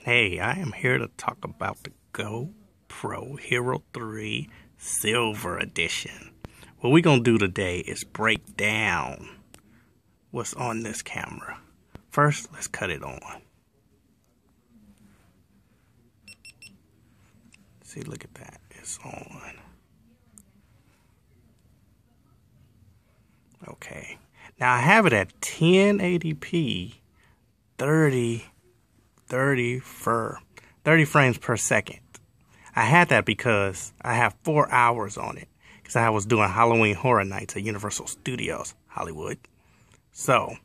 Hey, I am here to talk about the GoPro HERO3 Silver Edition. What we're going to do today is break down what's on this camera. First, let's cut it on. See, look at that. It's on. Okay. Now, I have it at 1080p, 30 frames per second. I had that because I have 4 hours on it because I was doing Halloween Horror Nights at Universal Studios Hollywood. So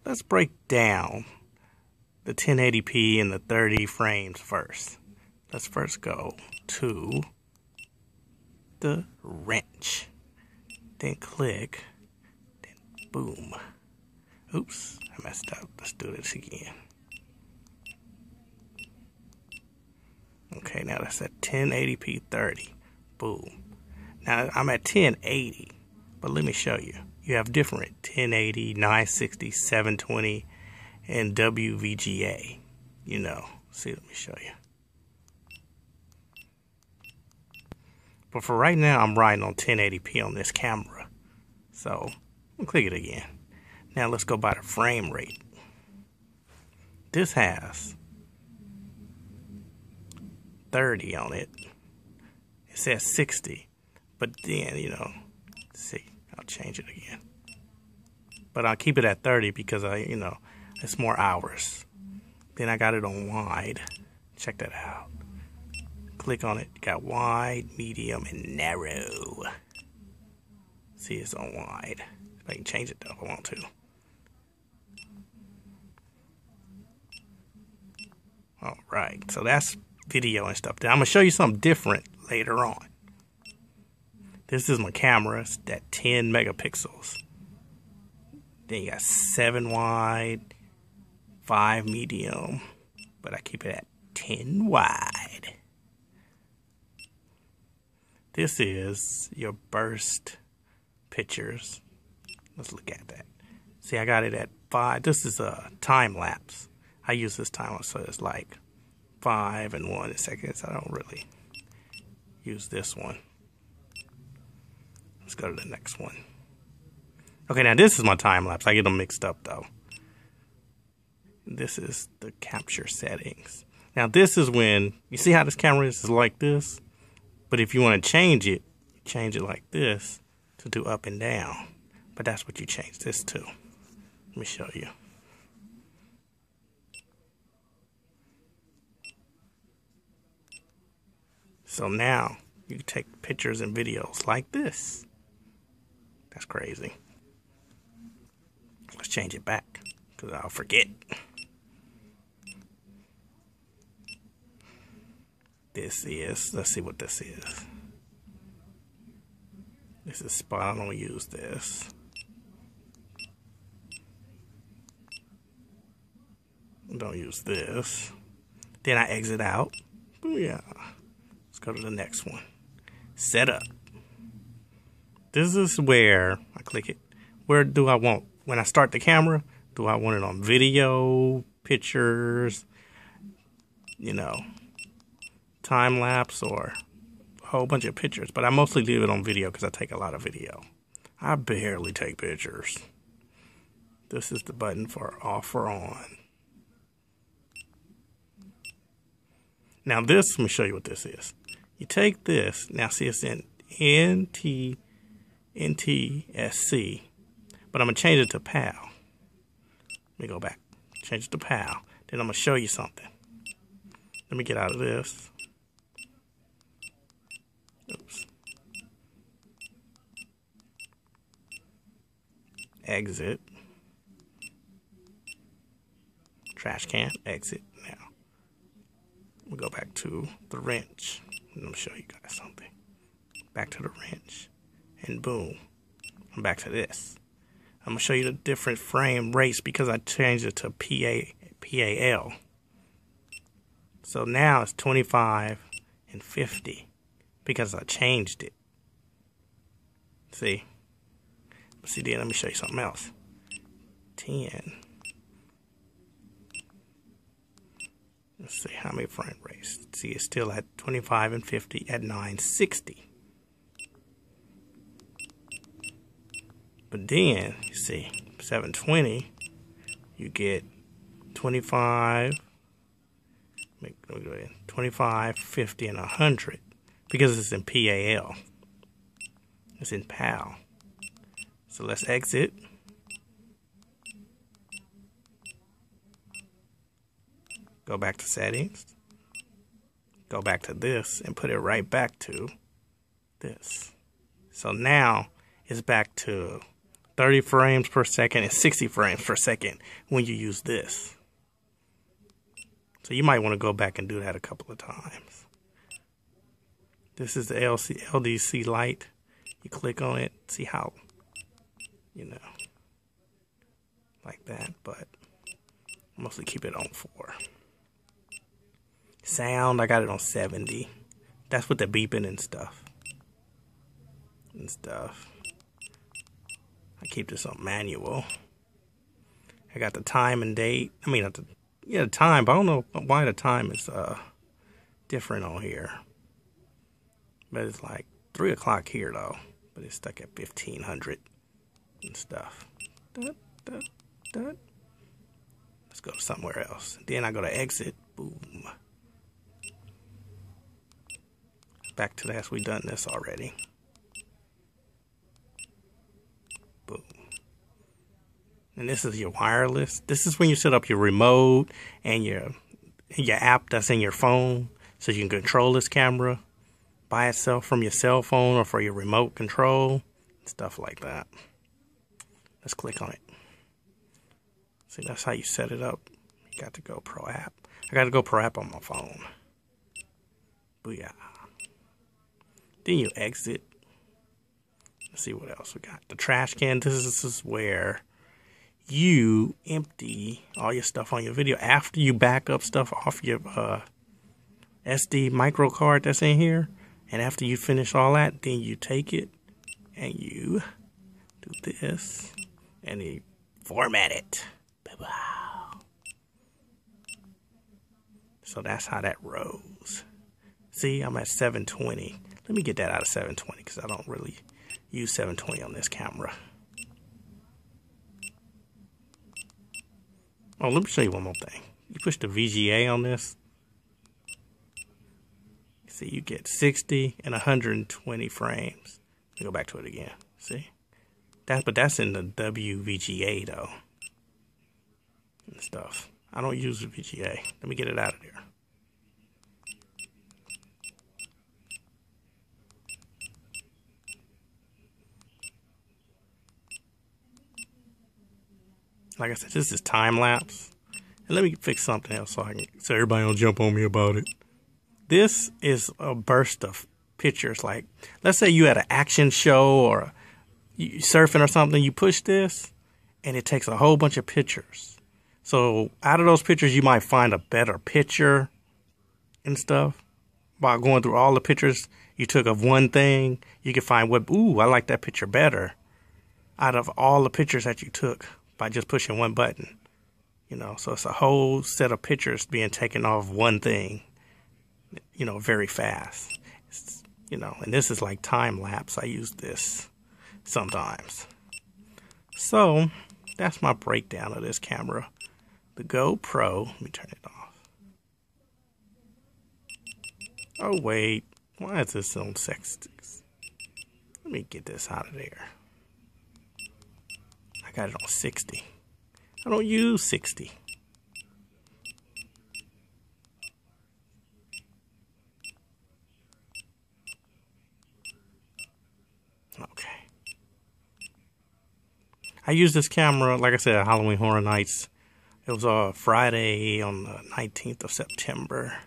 let's break down the 1080p and the 30 frames first. Let's first go to the wrench, then click, then boom. Oops, I messed up. Let's do this again. Okay, now that's at 1080p 30. Boom. Now I'm at 1080, but let me show you. You have different 1080, 960, 720, and WVGA. You know. See, let me show you. But for right now, I'm riding on 1080p on this camera. So, I'll click it again. Now let's go by the frame rate. This has 30 on it. It says 60, but then, see, I'll change it again. But I'll keep it at 30 because it's more hours. Then I got it on wide. Check that out. Click on it. You got wide, medium, and narrow. See, it's on wide. I can change it though if I want to. All right, so that's video and stuff. Then I'm gonna show you something different later on. This is my camera. It's at 10 megapixels. Then you got 7 wide, 5 medium, but I keep it at 10 wide. This is your burst pictures. Let's look at that. See, I got it at 5. This is a time lapse. I use this time lapse, so it's like 5 and 1 seconds. I don't really use this one. Let's go to the next one. Okay, now this is my time lapse. I get them mixed up though. This is the capture settings. Now this is when, you see how this camera is like this? But if you want to change it like this to do up and down. But that's what you change this to. Let me show you. So now you can take pictures and videos like this. That's crazy. Let's change it back because I'll forget. This is, let's see what this is. This is spot. I don't use this. Don't use this. Then I exit out. Booyah. Let's go to the next one. Setup. This is where I click it. Where do I want, when I start the camera, do I want it on video, pictures, time lapse, or a whole bunch of pictures? But I mostly leave it on video because I take a lot of video. I barely take pictures. This is the button for off or on. Now this, let me show you what this is. You take this, now see it's in NTSC, but I'm going to change it to PAL. Let me go back. Change it to PAL. Then I'm going to show you something. Let me get out of this. Oops. Exit. Trash can. Exit. Now, we'll go back to the wrench. Let me show you guys something. Back to the wrench. And boom. I'm back to this. I'm going to show you the different frame rates because I changed it to PAL. So now it's 25 and 50 because I changed it. See? See, then let me show you something else. 10 Let's see how many frame rates. See, it's still at 25 and 50 at 960. But then, you see, 720, you get 25, 25, 50, and 100. Because it's in PAL. It's in PAL. So let's exit. Go back to settings. Go back to this and put it right back to this. So now it's back to 30 frames per second and 60 frames per second when you use this. So you might want to go back and do that a couple of times. This is the LDC light. You click on it, see how, you know, like that, but mostly keep it on 4. Sound, I got it on 70. That's with the beeping and stuff. I keep this on manual. I got the time and date. I mean, the time, but I don't know why the time is different on here. But it's like 3 o'clock here though. But it's stuck at 1500 and stuff. Let's go somewhere else. Then I go to exit. Boom. Back to this. We've done this already. Boom. And this is your wireless. This is when you set up your remote and your app that's in your phone, so you can control this camera by itself from your cell phone or for your remote control, stuff like that. Let's click on it. See, that's how you set it up. You got the GoPro app. I got the GoPro app on my phone. Booyah. Then you exit. Let's see what else we got. The trash can. This is where you empty all your stuff on your video after you back up stuff off your SD micro card that's in here. And after you finish all that, then you take it and you do this and you format it. Wow. So that's how that rolls. See, I'm at 720. Let me get that out of 720 because I don't really use 720 on this camera. Oh, let me show you one more thing. You push the VGA on this. See, you get 60 and 120 frames. Let me go back to it again. See? But that's in the WVGA though. And stuff. I don't use the VGA. Let me get it out of there. Like I said, this is time lapse. And let me fix something else so everybody don't jump on me about it. This is a burst of pictures. Like, let's say you had an action show or you surfing or something. You push this, and it takes a whole bunch of pictures. So out of those pictures, you might find a better picture and stuff. By going through all the pictures you took of one thing, you can find what, ooh, I like that picture better. Out of all the pictures that you took by just pushing one button. You know, so it's a whole set of pictures being taken off one thing. You know, very fast. You know, and this is like time lapse. I use this sometimes. So that's my breakdown of this camera. The GoPro. Let me turn it off. Oh wait, why is this on 6? Let me get this out of there. I got it on 60. I don't use 60. Okay. I used this camera, like I said, at Halloween Horror Nights. It was Friday on the 19th of September.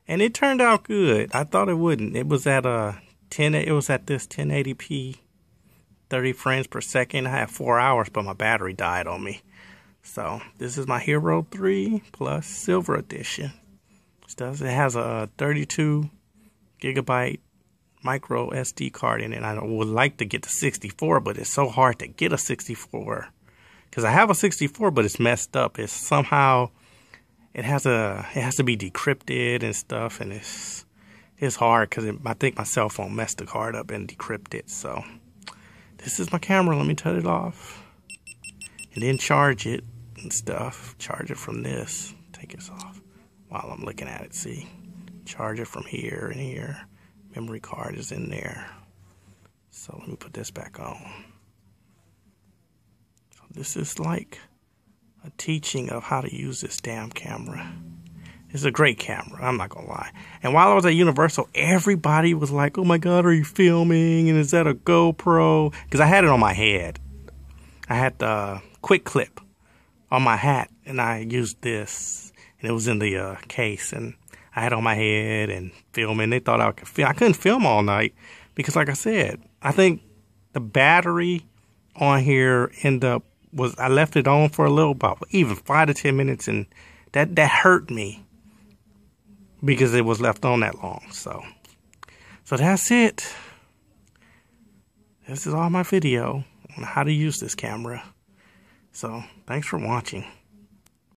And it turned out good. I thought it wouldn't. It was at this 1080p, 30 frames per second. I had 4 hours, but my battery died on me. So this is my HERO3 Plus Silver Edition. It has a 32 gigabyte micro SD card in it. I would like to get the 64, but it's so hard to get a 64 because I have a 64, but it's messed up. It's it has to be decrypted and stuff, and it's hard because I think my cell phone messed the card up and decrypted it. So this is my camera. Let me turn it off and then charge it and stuff. Charge it from this. Take this off while I'm looking at it. See, charge it from here and here. Memory card is in there. So let me put this back on. So this is like a teaching of how to use this damn camera. It's a great camera, I'm not gonna lie. And while I was at Universal, everybody was like, oh my God, are you filming? And is that a GoPro? Because I had it on my head. I had the quick clip on my hat, and I used this, and it was in the case, and I had it on my head and filming. They thought I could film. I couldn't film all night because, like I said, I think the battery on here I left it on for a little, about even 5 to 10 minutes, and that hurt me because it was left on that long. So that's it. This is all my video on how to use this camera. So thanks for watching.